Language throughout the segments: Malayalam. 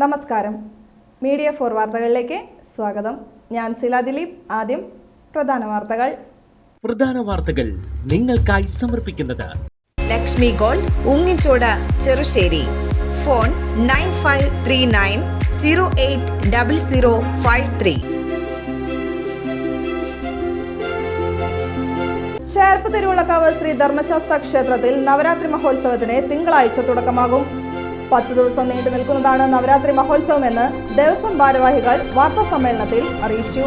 നമസ്കാരം. മീഡിയ 4 വാർത്തകളിലേക്ക് സ്വാഗതം. ഞാൻ സില ദിലീപ്. ആദ്യം പ്രധാന വാർത്തകൾ നിങ്ങൾക്കായി സമർപ്പിക്കുന്നത് ലക്ഷ്മി ഗോൾഡ്, ഉങ്ങിച്ചോട്, ചെറുശ്ശേരി. ഫോൺ 9539080053. ചേർപ്പ് തിരുവുള്ളക്കാവ് ശ്രീ ധർമ്മശാസ്ത്ര ക്ഷേത്രത്തിൽ നവരാത്രി മഹോത്സവത്തിന് തിങ്കളാഴ്ച തുടക്കമാകും. 10 ദിവസം നീണ്ടു നിൽക്കുന്നതാണ് നവരാത്രി മഹോത്സവമെന്ന് ദേവസ്വം ഭാരവാഹികൾ വാർത്താ സമ്മേളനത്തിൽ അറിയിച്ചു.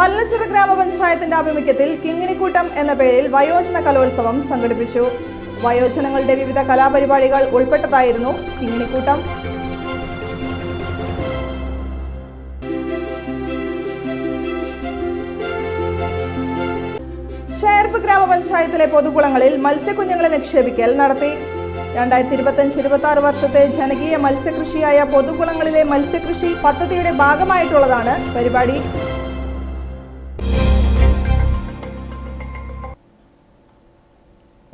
വല്ലച്ചിറ ഗ്രാമപഞ്ചായത്തിന്റെ ആഭിമുഖ്യത്തിൽ കിങ്ങിണിക്കൂട്ടം എന്ന പേരിൽ വയോജന കലോത്സവം സംഘടിപ്പിച്ചു. വയോജനങ്ങളുടെ വിവിധ കലാപരിപാടികൾ ഉൾപ്പെട്ടതായിരുന്നു കിങ്ങിണിക്കൂട്ടം. ചേർപ്പ് ഗ്രാമപഞ്ചായത്തിലെ പൊതുകുളങ്ങളിൽ മത്സ്യക്കുഞ്ഞുങ്ങളെ നിക്ഷേപിക്കൽ നടത്തി. 2025-26 വർഷത്തെ ജനകീയ മത്സ്യകൃഷിയായ പൊതുകുളങ്ങളിലെ മത്സ്യകൃഷി പദ്ധതിയുടെ ഭാഗമായിട്ടുള്ളതാണ് പരിപാടി.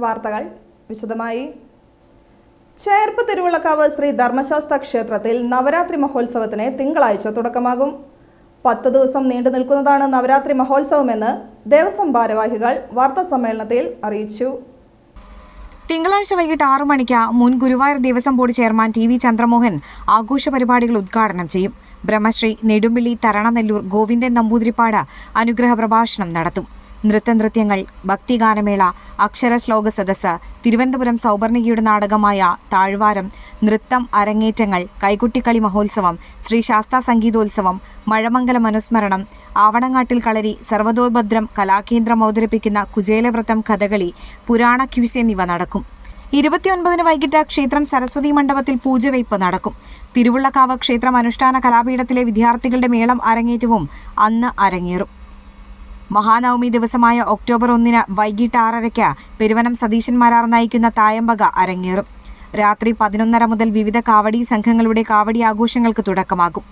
വാർത്തകൾ വിശദമായി. ചേർപ്പ് തിരുവുള്ളക്കാവ് ശ്രീ ധർമ്മശാസ്ത്ര ക്ഷേത്രത്തിൽ നവരാത്രി മഹോത്സവത്തിന് തിങ്കളാഴ്ച തുടക്കമാകും. 10 ദിവസം നീണ്ടു നിൽക്കുന്നതാണ് നവരാത്രി മഹോത്സവമെന്ന് ദേവസ്വം ഭാരവാഹികൾ വാർത്താ സമ്മേളനത്തിൽ അറിയിച്ചു. തിങ്കളാഴ്ച വൈകിട്ട് 6 മണിക്ക് മുൻ Guruvayur Devaswom board chairman T V Chandramohan ആഘോഷ പരിപാടികൾ ഉദ്ഘാടനം ചെയ്യും. ബ്രഹ്മശ്രീ നെടുമ്പിള്ളി തരണനെല്ലൂർ ഗോവിന്ദൻ നമ്പൂതിരിപ്പാട് അനുഗ്രഹ പ്രഭാഷണം നടത്തും. നൃത്തങ്ങൾ, ഭക്തിഗാനമേള, അക്ഷര ശ്ലോക സദസ്സ്, തിരുവനന്തപുരം സൗവർണികയുടെ നാടകമായ താഴ്വാരം, നൃത്തം അരങ്ങേറ്റങ്ങൾ, കൈകുട്ടിക്കളി മഹോത്സവം, ശ്രീ ശാസ്താ സംഗീതോത്സവം, മഴമംഗലം അനുസ്മരണം, ആവണങ്ങാട്ടിൽ കളരി, സർവതോഭദ്രം കലാകേന്ദ്രം അവതരിപ്പിക്കുന്ന കുചേലവ്രതം, കഥകളി, പുരാണ ക്വിസ് എന്നിവ നടക്കും. 29 വൈകിട്ട് ക്ഷേത്രം സരസ്വതി മണ്ഡപത്തിൽ പൂജവയ്പ് നടക്കും. തിരുവുള്ളക്കാവ് ക്ഷേത്രം അനുഷ്ഠാന കലാപീഠത്തിലെ വിദ്യാർത്ഥികളുടെ മേളം അരങ്ങേറ്റവും അന്ന് അരങ്ങേറും. മഹാനവമി ദിവസമായ ഒക്ടോബർ 1 വൈകിട്ട് 6:30 പെരുവനം സതീശൻ മാരാർ നയിക്കുന്ന തായമ്പക അരങ്ങേറും. രാത്രി 11:30 മുതൽ വിവിധ കാവടി സംഘങ്ങളുടെ കാവടി ആഘോഷങ്ങൾക്ക് തുടക്കമാകും.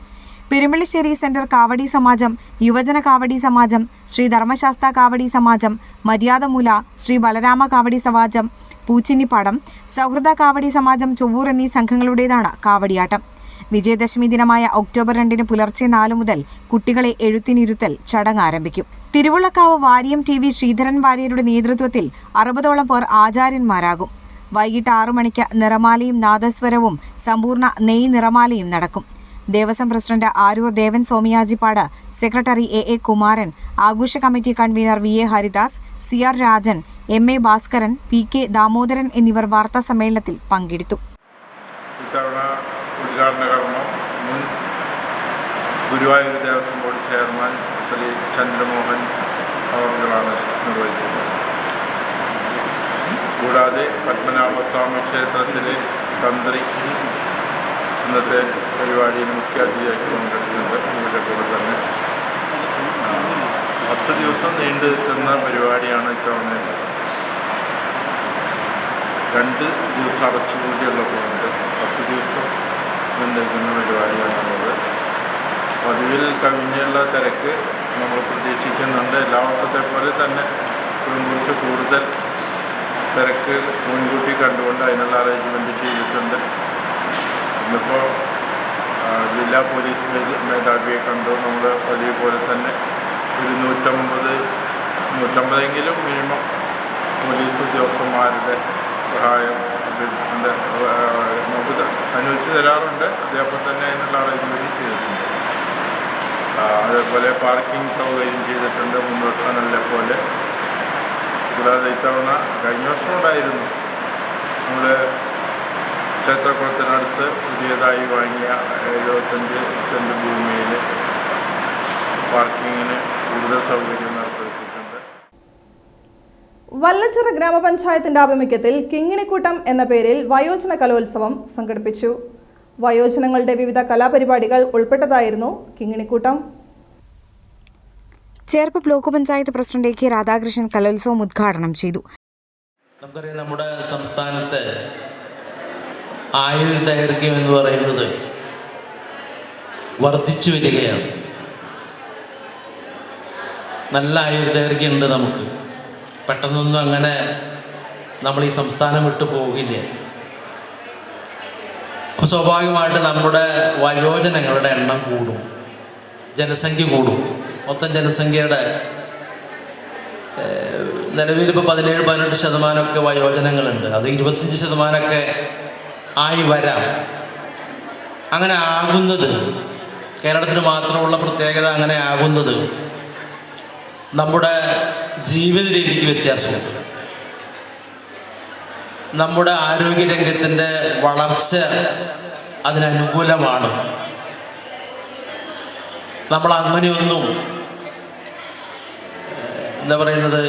പെരുമ്പള്ളിശ്ശേരി സെന്റർ കാവടി സമാജം, യുവജന കാവടി സമാജം, ശ്രീ ധർമ്മശാസ്ത്ര കാവടി സമാജം, മര്യാദമൂല, ശ്രീ ബലരാമ കാവടി സമാജം, പൂച്ചിന്നിപ്പാടം, സൗഹൃദ കാവടി സമാജം, ചൊവ്വൂർ എന്നീ സംഘങ്ങളുടേതാണ് കാവടിയാട്ടം. വിജയദശമി ദിനമായ ഒക്ടോബർ 2 പുലർച്ചെ 4 മുതൽ കുട്ടികളെ എഴുത്തിനിരുത്തൽ ചടങ്ങ് ആരംഭിക്കും. തിരുവുള്ളക്കാവ് വാര്യം ടി വി ശ്രീധരൻ വാര്യരുടെ നേതൃത്വത്തിൽ 60ഓളം പേർ ആചാര്യന്മാരാകും. വൈകിട്ട് 6 മണിക്ക് നിറമാലയും നാദസ്വരവും സമ്പൂർണ്ണ നെയ് നിറമാലയും നടക്കും. Devaswom president Aroor Devan Somayajipad, secretary A Kumaran, ആഘോഷ committee convener V A Haridas, C R Rajan, M A Bhaskaran, P K Damodaran എന്നിവർ വാർത്താ സമ്മേളനത്തിൽ പങ്കെടുത്തു. ഉദ്ഘാടന കർമ്മം മുൻ ഗുരുവായൂർ ദേവസ്വം ബോർഡ് ചെയർമാൻ ശ്രീ ചന്ദ്രമോഹൻ അവர்களാണ് നിർവഹിക്കുന്നത്. കൂടാതെ പത്മനാഭസ്വാമി ക്ഷേത്രത്തിലെ തന്ത്രി ഇന്നത്തെ പരിപാടിയിൽ മുഖ്യ അതിഥിയായി പങ്കെടുക്കുന്നുണ്ട്. ഇവരുടെ കൂടെ തന്നെ 10 ദിവസം നീണ്ടു നിൽക്കുന്ന പരിപാടിയാണ് ഇത്തവണ. 2 ദിവസം അടച്ചുപൂജയുള്ളതുകൊണ്ട് 10 ദിവസം നിൽക്കുന്ന പരിപാടിയാണുള്ളത്. പതിവിൽ കവിഞ്ഞുള്ള തിരക്ക് നമ്മൾ പ്രതീക്ഷിക്കുന്നുണ്ട്. എല്ലാ വർഷത്തെ പോലെ തന്നെ കുറച്ച് കൂടുതൽ തിരക്ക് മുൻകൂട്ടി കണ്ടുകൊണ്ട് അതിനുള്ള അറേഞ്ച്മെൻറ്റ് ചെയ്തിട്ടുണ്ട്. ഇന്നിപ്പോൾ ജില്ലാ പോലീസ് മേധാവിയെ കണ്ടു. നമ്മൾ പതിവ് പോലെ തന്നെ ഒരു 150 മിനിമം പോലീസ് ഉദ്യോഗസ്ഥന്മാരുടെ സഹായം അഭ്യർത്ഥിച്ചിട്ടുണ്ട്. നമുക്ക് അനുവദിച്ച് തരാറുണ്ട്. അതേപോലെ തന്നെ അതിനുള്ള അറേഞ്ച്മെൻറ്റ് ചെയ്തിട്ടുണ്ട്. അതേപോലെ പാർക്കിംഗ് സൗകര്യം ചെയ്തിട്ടുണ്ട് മുൻ വർഷങ്ങളിലെ പോലെ. കൂടാതെ ഇത്തവണ കഴിഞ്ഞ വർഷം ഉണ്ടായിരുന്നു നമ്മൾ ക്ഷേത്രക്കുളത്തിനടുത്ത് പുതിയതായി വാങ്ങിയ 75 സെൻറ്റ് ഭൂമിയിൽ പാർക്കിങ്ങിന് കൂടുതൽ സൗകര്യം ഏർപ്പെടുത്തിയിട്ടുണ്ട്. വല്ലച്ചിറ ഗ്രാമപഞ്ചായത്തിന്റെ ആഭിമുഖ്യത്തിൽ കിങ്ങിണിക്കൂട്ടം എന്ന പേരിൽ വയോജന കലോത്സവം സംഘടിപ്പിച്ചു. വയോജനങ്ങളുടെ വിവിധ കലാപരിപാടികൾ ഉൾപ്പെട്ടതായിരുന്നു Kinginikoottam. Cherpu block panchayat president K Radhakrishnan കലോത്സവം ഉദ്ഘാടനം ചെയ്തു. നമുക്കറിയാം, നമ്മുടെ സംസ്ഥാനത്ത് ആയുർദൈർഘ്യം എന്ന് പറയുന്നത് വർദ്ധിച്ചു വരികയാണ്. നല്ല ആയുർദൈർഘ്യം ഉണ്ട് നമുക്ക്. പെട്ടെന്നൊന്നും അങ്ങനെ നമ്മൾ ഈ സംസ്ഥാനം വിട്ടു പോകില്ല. അപ്പോൾ സ്വാഭാവികമായിട്ട് നമ്മുടെ വയോജനങ്ങളുടെ എണ്ണം കൂടും, ജനസംഖ്യ കൂടും. മൊത്തം ജനസംഖ്യയുടെ നിലവിലിപ്പോൾ 17-18% വയോജനങ്ങളുണ്ട്. അത് 25% ആയി വരാം. അങ്ങനെ ആകുന്നത്, കേരളത്തിന് മാത്രമുള്ള പ്രത്യേകത അങ്ങനെ ആകുന്നത് നമ്മുടെ ജീവിത രീതിക്ക് വ്യത്യാസമുണ്ട്. നമ്മുടെ ആരോഗ്യരംഗത്തിൻ്റെ വളർച്ച അതിനനുകൂലമാണ്. നമ്മൾ അങ്ങനെയൊന്നും എന്താ പറയുന്നത്,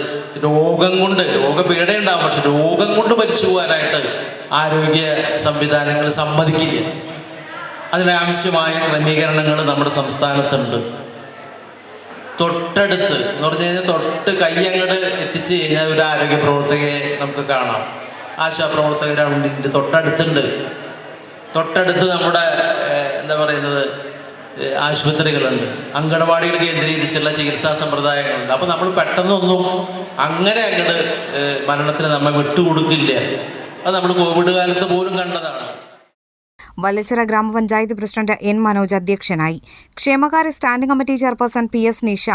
രോഗപീഠയുണ്ടാകും, പക്ഷെ രോഗം കൊണ്ട് മരിച്ചു പോകാനായിട്ട് ആരോഗ്യ സംവിധാനങ്ങൾ സമ്മതിക്കില്ല. അതിനാവശ്യമായ ക്രമീകരണങ്ങൾ നമ്മുടെ സംസ്ഥാനത്തുണ്ട്. തൊട്ടടുത്ത് എന്ന് പറഞ്ഞു കഴിഞ്ഞാൽ തൊട്ട് കൈയങ്ങട് എത്തിച്ചു കഴിഞ്ഞാൽ ഒരു ആരോഗ്യ പ്രവർത്തകയെ നമുക്ക് കാണാം. ആശാപ്രവർത്തകരുണ്ട്, തൊട്ടടുത്ത് നമ്മുടെ എന്താ പറയുന്നത് ആശുപത്രികളുണ്ട്, അങ്കണവാടികൾ കേന്ദ്രീകരിച്ചുള്ള ചികിത്സാ സമ്പ്രദായങ്ങളുണ്ട്. അപ്പോൾ നമ്മൾ പെട്ടെന്നൊന്നും അങ്ങനെ അങ്ങോട്ട് മരണത്തിന് നമ്മൾ വിട്ടുകൊടുക്കില്ല. അത് നമ്മൾ കോവിഡ് കാലത്ത് പോലും കണ്ടതാണ്. വല്ലച്ചിറ ഗ്രാമപഞ്ചായത്ത് പ്രസിഡന്റ് എൻ മനോജ് അധ്യക്ഷനായി. ക്ഷേമകാര്യ standing committee chairperson PS Nisha,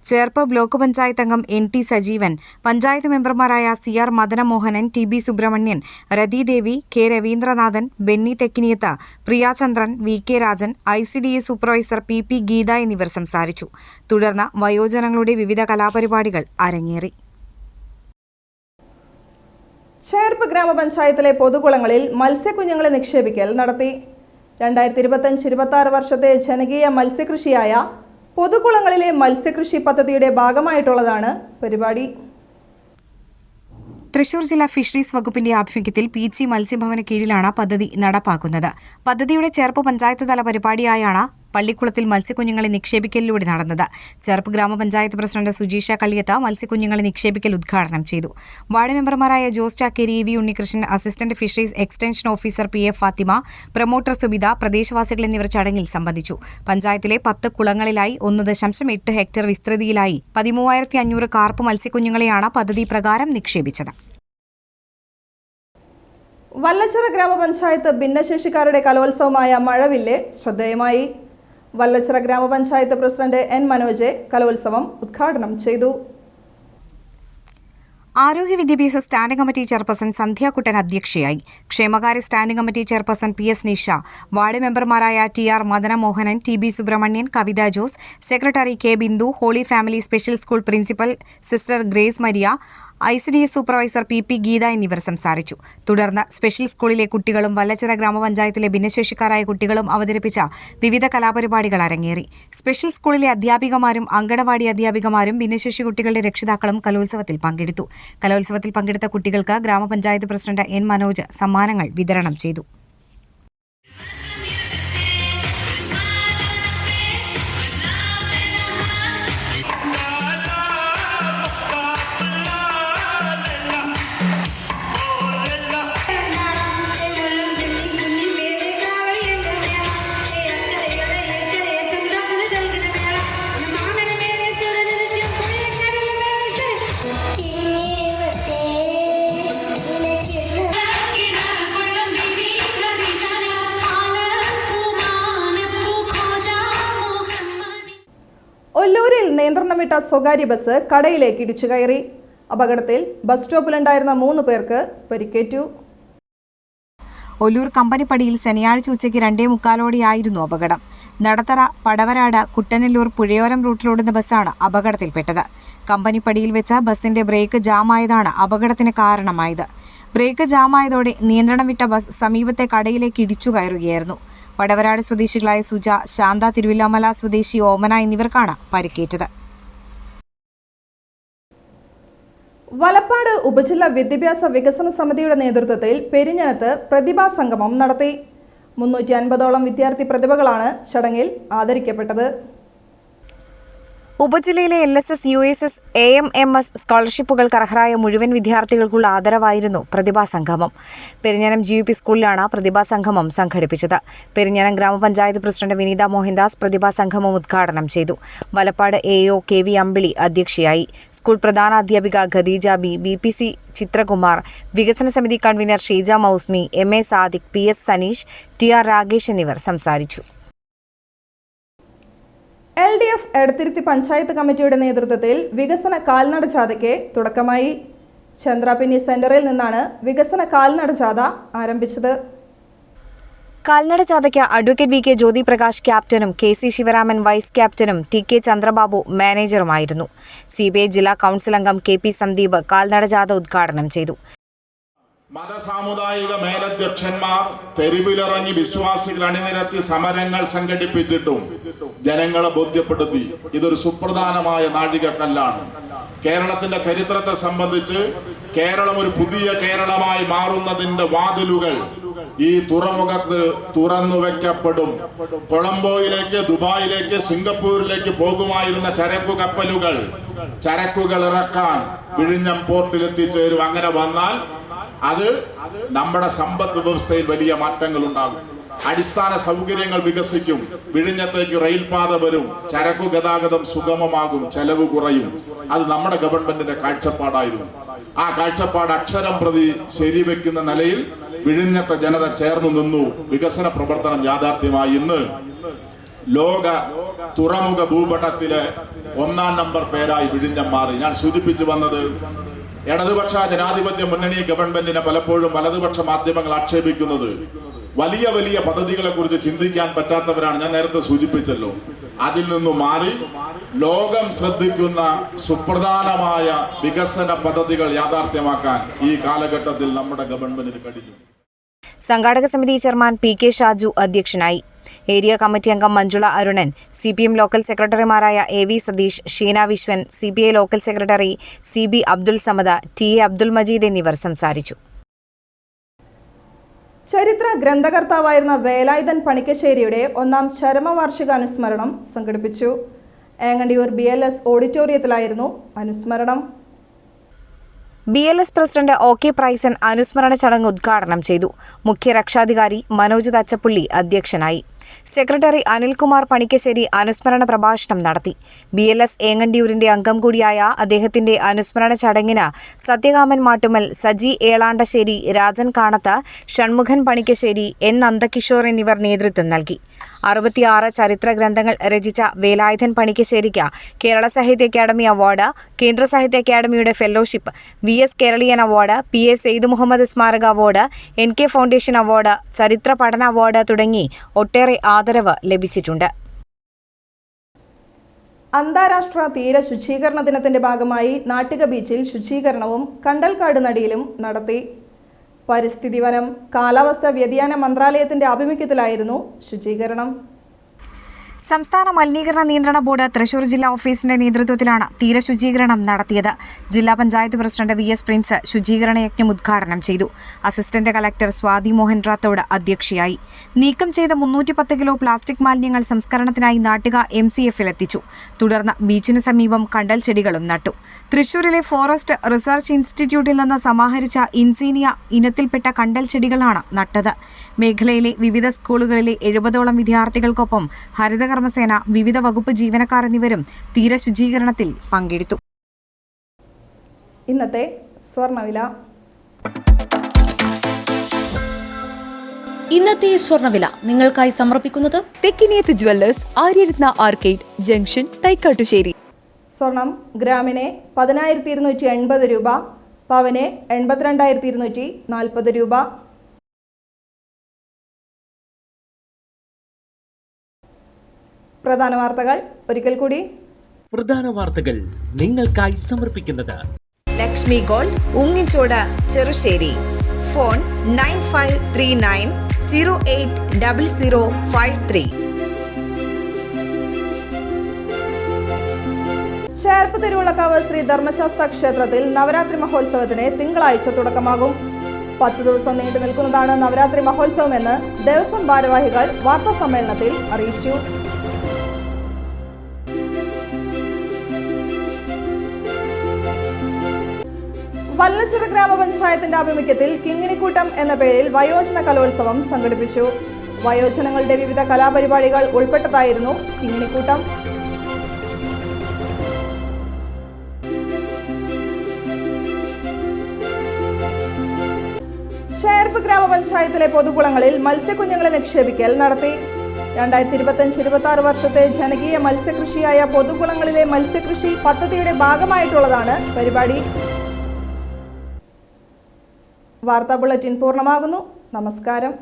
Cherpu block panchayat അംഗം NT സജീവൻ, പഞ്ചായത്ത് മെമ്പർമാരായ CR Madanamohanan, TB Subramanian, Rathidevi, K Raveendranathan, Benny Thekkiniyath, Priyachandran, VK Rajan, ICDA supervisor PP Geetha എന്നിവർ സംസാരിച്ചു. തുടർന്ന് വയോജനങ്ങളുടെ വിവിധ കലാപരിപാടികൾ അരങ്ങേറി. ചേർപ്പ് ഗ്രാമപഞ്ചായത്തിലെ പൊതുകുളങ്ങളിൽ മത്സ്യക്കുഞ്ഞുങ്ങളെ നിക്ഷേപിക്കൽ നടത്തി. 2025-26 വർഷത്തെ ജനകീയ മത്സ്യകൃഷിയായ പൊതുകുളങ്ങളിലെ മത്സ്യകൃഷി പദ്ധതിയുടെ ഭാഗമായിട്ടുള്ളതാണ് പരിപാടി. തൃശൂർ ജില്ലാ ഫിഷറീസ് വകുപ്പിന്റെ ആഭിമുഖ്യത്തിൽ PG മത്സ്യഭവന് കീഴിലാണ് പദ്ധതി നടപ്പാക്കുന്നത്. പദ്ധതിയുടെ ചേർപ്പ് പഞ്ചായത്ത് തല പരിപാടിയായാണ് പള്ളിക്കുളത്തിൽ മത്സ്യക്കുഞ്ഞുങ്ങളെ നിക്ഷേപിക്കലിലൂടെ നടന്നത്. ചേർപ്പ് ഗ്രാമപഞ്ചായത്ത് പ്രസിഡന്റ് സുജീഷ കള്ളിയത്ത് മത്സ്യക്കുഞ്ഞുങ്ങളെ നിക്ഷേപിക്കൽ ഉദ്ഘാടനം ചെയ്തു. വാർഡ് മെമ്പർമാരായ Jose Chakkery, EV Unnikrishnan, assistant fisheries extension officer PF Fathima, promoter Subitha, പ്രദേശവാസികൾ എന്നിവർ ചടങ്ങിൽ സംബന്ധിച്ചു. പഞ്ചായത്തിലെ 10 കുളങ്ങളിലായി 1.8 ഹെക്ടർ വിസ്തൃതിയിലായി 13,500 കാർപ്പ് മത്സ്യക്കുഞ്ഞുങ്ങളെയാണ് പദ്ധതി പ്രകാരം നിക്ഷേപിച്ചത്. വല്ലച്ചിറ ഗ്രാമപഞ്ചായത്ത് ഭിന്നശേഷിക്കാരുടെ കലോത്സവമായ മഴവില്ല് ശ്രദ്ധേയമായി. വല്ലച്ചിറ ഗ്രാമപഞ്ചായത്ത് പ്രസിഡന്റ് N മനോജ് കലോത്സവം ഉദ്ഘാടനം ചെയ്തു. ആരോഗ്യ വിദ്യാഭ്യാസ സ്റ്റാൻഡിംഗ് കമ്മിറ്റി ചെയർപേഴ്സൺ സന്ധ്യാകുട്ടൻ അധ്യക്ഷയായി. ക്ഷേമകാര്യ standing committee chairperson PS Nisha, ward മെമ്പർമാരായ TR Madanamohanan, TB Subramanian, Kavitha Jose, secretary K Bindu, holy family special school principal sister Grace Maria, ICDA supervisor PP Geetha എന്നിവർ സംസാരിച്ചു. തുടർന്ന് സ്പെഷ്യൽ സ്കൂളിലെ കുട്ടികളും വല്ലച്ചിറ ഗ്രാമപഞ്ചായത്തിലെ ഭിന്നശേഷിക്കാരായ കുട്ടികളും അവതരിപ്പിച്ച വിവിധ കലാപരിപാടികൾ അരങ്ങേറി. സ്പെഷ്യൽ സ്കൂളിലെ അധ്യാപികമാരും അങ്കണവാടി അധ്യാപികമാരും ഭിന്നശേഷി കുട്ടികളുടെ രക്ഷിതാക്കളും കലോത്സവത്തിൽ പങ്കെടുത്തു. കലോത്സവത്തിൽ പങ്കെടുത്ത കുട്ടികൾക്ക് ഗ്രാമപഞ്ചായത്ത് പ്രസിഡന്റ് N മനോജ് സമ്മാനങ്ങൾ വിതരണം ചെയ്തു. ഒല്ലൂരിൽ നിയന്ത്രണം വിട്ട സ്വകാര്യ ബസ് കടയിലേക്ക് ഇടിച്ചു കയറി. അപകടത്തിൽ ബസ് സ്റ്റോപ്പിലുണ്ടായിരുന്ന 3 പേർക്ക് പരിക്കേറ്റു. ഒല്ലൂർ കമ്പനിപ്പടിയിൽ ശനിയാഴ്ച ഉച്ചയ്ക്ക് 2:45 അപകടം. നടത്തറ, പടവരാട്, കുട്ടനെല്ലൂർ, പുഴയോരം റൂട്ടിലോടുന്ന ബസ്സാണ് അപകടത്തിൽപ്പെട്ടത്. കമ്പനിപ്പടിയിൽ വെച്ച ബസിന്റെ ബ്രേക്ക് ജാമായതാണ് അപകടത്തിന് കാരണമായത്. ബ്രേക്ക് ജാമായതോടെ നിയന്ത്രണം വിട്ട ബസ് സമീപത്തെ കടയിലേക്ക് ഇടിച്ചു കയറുകയായിരുന്നു. പടവരാട് സ്വദേശികളായ സുജ, ശാന്ത, തിരുവില്ലാമല സ്വദേശി ഓമന എന്നിവർക്കാണ് പരിക്കേറ്റത്. വലപ്പാട് ഉപജില്ലാ വിദ്യാഭ്യാസ വികസന സമിതിയുടെ നേതൃത്വത്തിൽ പെരിഞ്ഞനത്ത് പ്രതിഭാ സംഗമം നടത്തി. 350ഓളം വിദ്യാർത്ഥി പ്രതിഭകളാണ് ചടങ്ങിൽ ആദരിക്കപ്പെട്ടത്. ഉപജില്ലയിലെ LSS, USS, AMMS സ്കോളർഷിപ്പുകൾക്ക് അർഹരായ മുഴുവൻ വിദ്യാർത്ഥികൾക്കുള്ള ആദരവായിരുന്നു പ്രതിഭാ സംഗമം. പെരിഞ്ഞനം GUP സ്കൂളിലാണ് പ്രതിഭാ സംഗമം സംഘടിപ്പിച്ചത്. പെരിഞ്ഞനം ഗ്രാമപഞ്ചായത്ത് പ്രസിഡന്റ് വിനീത മോഹൻദാസ് പ്രതിഭാ സംഗമം ഉദ്ഘാടനം ചെയ്തു. വലപ്പാട് AO KV അമ്പിളി അധ്യക്ഷയായി. സ്കൂൾ പ്രധാനാധ്യാപിക ഖദീജ B, BPC ചിത്രകുമാർ, വികസന സമിതി convener Sheeja Mousmi, MA Sadiq, PS Saneesh, TR Ragesh എന്നിവർ സംസാരിച്ചു. LDF എടത്തിരുത്തി പഞ്ചായത്ത് കമ്മിറ്റിയുടെ നേതൃത്വത്തിൽ വികസന കാൽനട ജാഥയ്ക്ക് തുടക്കമായി. ചന്ദ്രാപിന്നി സെന്ററിൽ നിന്നാണ് വികസന കാൽനട ജാഥ ആരംഭിച്ചത്. കാൽനട ജാഥയ്ക്ക് അഡ്വക്കേറ്റ് VK ജ്യോതി പ്രകാശ് ക്യാപ്റ്റനും KC ശിവരാമൻ വൈസ് ക്യാപ്റ്റനും TK ചന്ദ്രബാബു മാനേജറുമായിരുന്നു. CBI ജില്ലാ കൗൺസിൽ അംഗം KP സന്ദീപ് കാൽനട ജാഥ ഉദ്ഘാടനം ചെയ്തു. മതസാമുദായിക മേലധ്യക്ഷന്മാർ തെരുവിലിറങ്ങി വിശ്വാസികൾ അണിനിരത്തി സമരങ്ങൾ സംഘടിപ്പിച്ചിട്ടും ജനങ്ങളെ ബോധ്യപ്പെടുത്തി. ഇതൊരു സുപ്രധാനമായ നാഴികക്കല്ലാണ്. കേരളത്തിന്റെ ചരിത്രത്തെ സംബന്ധിച്ച് കേരളം ഒരു പുതിയ കേരളമായി മാറുന്നതിന്റെ വാതിലുകൾ ഈ തുറമുഖത്ത് തുറന്നു വെക്കപ്പെടും. കൊളംബോയിലേക്ക്, ദുബായിലേക്ക്, സിംഗപ്പൂരിലേക്ക് പോകുമായിരുന്ന ചരക്കുകൾ ഇറക്കാൻ വിഴിഞ്ഞം പോർട്ടിൽ എത്തിച്ചേരും. അങ്ങനെ വന്നാൽ അത് നമ്മുടെ സമ്പദ് വ്യവസ്ഥയിൽ വലിയ മാറ്റങ്ങൾ ഉണ്ടാകും. അടിസ്ഥാന സൗകര്യങ്ങൾ വികസിക്കും. വിഴിഞ്ഞത്തേക്ക് റെയിൽപാത വരും. ചരക്കു ഗതാഗതം സുഗമമാകും. ചെലവ് കുറയും. അത് നമ്മുടെ ഗവൺമെന്റിന്റെ കാഴ്ചപ്പാടായിരുന്നു. ആ കാഴ്ചപ്പാട് അക്ഷരം പ്രതി ശരിവെക്കുന്ന നിലയിൽ വിഴിഞ്ഞത്തെ ജനത ചേർന്നു നിന്നു. വികസന പ്രവർത്തനം യാഥാർത്ഥ്യമായി. ഇന്ന് ലോക തുറമുഖ ഭൂപടത്തിലെ 1-ാം നമ്പർ പേരായി വിഴിഞ്ഞം മാറി. ഞാൻ സൂചിപ്പിച്ചു വന്നത്, ഇടതുപക്ഷ ജനാധിപത്യ മുന്നണി ഗവൺമെന്റിനെ പലപ്പോഴും വലതുപക്ഷ മാധ്യമങ്ങൾ ആക്ഷേപിക്കുന്നത് വലിയ വലിയ പദ്ധതികളെ കുറിച്ച് ചിന്തിക്കാൻ പറ്റാത്തവരാണ്. ഞാൻ നേരത്തെ സൂചിപ്പിച്ചല്ലോ. അതിൽ നിന്നും മാറി ലോകം ശ്രദ്ധിക്കുന്ന സുപ്രധാനമായ വികസന പദ്ധതികൾ യാഥാർത്ഥ്യമാക്കാൻ ഈ കാലഘട്ടത്തിൽ നമ്മുടെ ഗവൺമെന്റിന് കഴിഞ്ഞു. സംഘാടക സമിതി ചെയർമാൻ PK ഷാജു അധ്യക്ഷനായി. ഏരിയ കമ്മിറ്റി അംഗം മഞ്ജുള അരുണൻ, CPM ലോക്കൽ സെക്രട്ടറിമാരായ AV Satheesh, Sheena Viswan, CPI local secretary CB Abdul Samad, TA Abdul Majeed എന്നിവർ സംസാരിച്ചു. ചരിത്ര ഗ്രന്ഥകർത്താവായിരുന്ന വേലായുധൻ പണിക്കശ്ശേരിയുടെ 1-ാം ചരമവാർഷിക അനുസ്മരണം സംഘടിപ്പിച്ചു. ഏങ്ങണ്ടിയൂർ BLS ഓഡിറ്റോറിയത്തിലായിരുന്നു അനുസ്മരണം. BLS പ്രസിഡന്റ് OK പ്രൈസൻ അനുസ്മരണ ചടങ്ങ് ഉദ്ഘാടനം ചെയ്തു. മുഖ്യ രക്ഷാധികാരി മനോജ് തച്ചപ്പുള്ളി അധ്യക്ഷനായി. സെക്രട്ടറി അനിൽകുമാർ പണിക്കശ്ശേരി അനുസ്മരണ പ്രഭാഷണം നടത്തി. BLS ഏങ്ങണ്ടിയൂരിന്റെ അംഗം കൂടിയായ അദ്ദേഹത്തിന്റെ അനുസ്മരണ ചടങ്ങിന് സത്യകാമൻ മാട്ടുമൽ, സജി ഏളാണ്ടശ്ശേരി, രാജൻ കാണത്ത്, ഷൺമുഖൻ പണിക്കശ്ശേരി, N നന്ദകിഷോർ എന്നിവർ നേതൃത്വം നൽകി. 66 ചരിത്ര ഗ്രന്ഥങ്ങൾ രചിച്ച വേലായുധൻ പണിക്കശ്ശേരിക്ക് കേരള സാഹിത്യ അക്കാദമി അവാർഡ്, കേന്ദ്ര സാഹിത്യ അക്കാദമിയുടെ fellowship, VS Keraleeyan award, PA Syed Muhammad സ്മാരക അവാർഡ്, NK ഫൗണ്ടേഷൻ അവാർഡ്, ചരിത്ര പഠന അവാർഡ് തുടങ്ങി ഒട്ടേറെ ആദരവ് ലഭിച്ചിട്ടുണ്ട്. അന്താരാഷ്ട്ര തീര ശുചീകരണ ദിനത്തിന്റെ ഭാഗമായി നാട്ടിക ബീച്ചിൽ ശുചീകരണവും കണ്ടൽക്കാട് നടിയിലും നടത്തി. പരിസ്ഥിതി വനം കാലാവസ്ഥാ വ്യതിയാന മന്ത്രാലയത്തിന്റെ ആഭിമുഖ്യത്തിലായിരുന്നു ശുചീകരണം. സംസ്ഥാന മലിനീകരണ നിയന്ത്രണ ബോർഡ് തൃശൂർ ജില്ലാ ഓഫീസിന്റെ നേതൃത്വത്തിലാണ് തീരശുചീകരണം നടത്തിയത്. ജില്ലാ പഞ്ചായത്ത് പ്രസിഡന്റ് VS പ്രിൻസ് ശുചീകരണ യജ്ഞം ഉദ്ഘാടനം ചെയ്തു. അസിസ്റ്റന്റ് കളക്ടർ സ്വാതി മോഹൻ റാത്തോഡ് അധ്യക്ഷയായി. നീക്കം ചെയ്ത 310 കിലോ പ്ലാസ്റ്റിക് മാലിന്യങ്ങൾ സംസ്കരണത്തിനായി നാട്ടിക MCF-ൽ എത്തിച്ചു. തുടർന്ന് ബീച്ചിന് സമീപം കണ്ടൽ ചെടികളും നട്ടു. തൃശൂരിലെ ഫോറസ്റ്റ് റിസർച്ച് ഇൻസ്റ്റിറ്റ്യൂട്ടിൽ നിന്ന് സമാഹരിച്ച ഇൻസീനിയ ഇനത്തിൽപ്പെട്ട കണ്ടൽ ചെടികളാണ് നട്ടത്. മേഖലയിലെ വിവിധ സ്കൂളുകളിലെ 70ഓളം വിദ്യാർത്ഥികൾക്കൊപ്പം ഹരിതകർമ്മസേന, വിവിധ വകുപ്പ് ജീവനക്കാർ എന്നിവരും തീരശുചീകരണത്തിൽ പങ്കെടുത്തു. ഇന്നത്തെ സ്വർണ്ണവില. ഇന്നത്തെ സ്വർണ്ണവില നിങ്ങൾക്കായി സമർപ്പിക്കുന്നത് Thekkiniyath jewellers, Aryaratna arcade junction, Thaikkattussery. സ്വർണം ഗ്രാമിന് 10,280 രൂപ, പവന് 82,240 രൂപ. പ്രധാന വാർത്തകൾ ഒരിക്കൽ കൂടി. പ്രധാന വാർത്തകൾ നിങ്ങൾക്കായി സമർപ്പിക്കുന്നത് ലക്ഷ്മി ഗോൾഡ്, ഉങ്ങിച്ചോട്, ചെറുശ്ശേരി. ഫോൺ 9539080053. ചേർപ്പ് തിരുവുള്ളക്കാവ് ശ്രീ ധർമ്മശാസ്ത്ര ക്ഷേത്രത്തിൽ നവരാത്രി മഹോത്സവത്തിന് തിങ്കളാഴ്ച തുടക്കമാകും. 10 ദിവസം നീണ്ടു നിൽക്കുന്നതാണ് നവരാത്രി മഹോത്സവമെന്ന് ദേവസ്വം ഭാരവാഹികൾ വാർത്താ സമ്മേളനത്തിൽ അറിയിച്ചു. വല്ലച്ചിറ ഗ്രാമപഞ്ചായത്തിന്റെ ആഭിമുഖ്യത്തിൽ കിങ്ങിണിക്കൂട്ടം എന്ന പേരിൽ വയോജന കലോത്സവം സംഘടിപ്പിച്ചു. വയോജനങ്ങളുടെ വിവിധ കലാപരിപാടികൾ ഉൾപ്പെട്ടതായിരുന്നു കിങ്ങിണിക്കൂട്ടം. ചേർപ്പ് ഗ്രാമപഞ്ചായത്തിലെ പൊതുകുളങ്ങളിൽ മത്സ്യക്കുഞ്ഞുങ്ങളെ നിക്ഷേപിക്കൽ നടത്തി. 2025-26 വർഷത്തെ ജനകീയ മത്സ്യകൃഷിയായ പൊതുകുളങ്ങളിലെ മത്സ്യകൃഷി പദ്ധതിയുടെ ഭാഗമായിട്ടുള്ളതാണ് പരിപാടി. വാർത്താ ബുള്ളറ്റിൻ പൂർണ്ണമാകുന്നു. നമസ്കാരം.